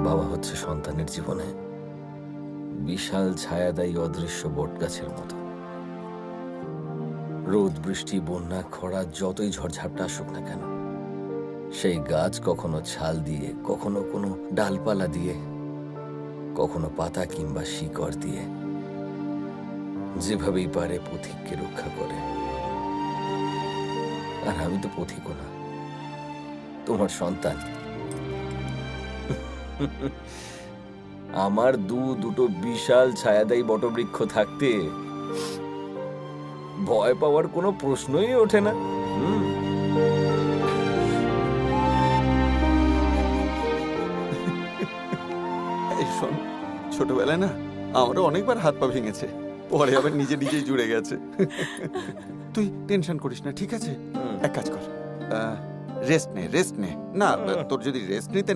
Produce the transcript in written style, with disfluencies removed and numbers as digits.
বাবা হচ্ছে সন্তানের জীবনে বিশাল ছায়াদায়ী অদৃশ্য বটগাছের মতো। রোদ, বৃষ্টি, বন্যা, খরা, যতই ঝড়ঝাপটা আসুক না কেন, সেই গাছ কখনো ছাল দিয়ে, কখনো কোনো ডালপালা দিয়ে, কখনো পাতা কিংবা শিকড় দিয়ে যেভাবেই পারে পথিককে রক্ষা করে। আর আমি তো পথিকও না, তোমার সন্তান। আমার দুটো বিশাল ছায়াদায়ী বটবৃক্ষ থাকতে ভয় পাওয়ার কোনো প্রশ্নই ওঠে না। এই শোন, ছোটবেলায় না আমারও অনেকবার হাত পা ভেঙেছে, পরে আবার নিজেই জুড়ে গেছে। তুই টেনশন করিস না, ঠিক আছে? এক কাজ কর, রেস্ট নে। না, তোর যদি রেস্ট নিতে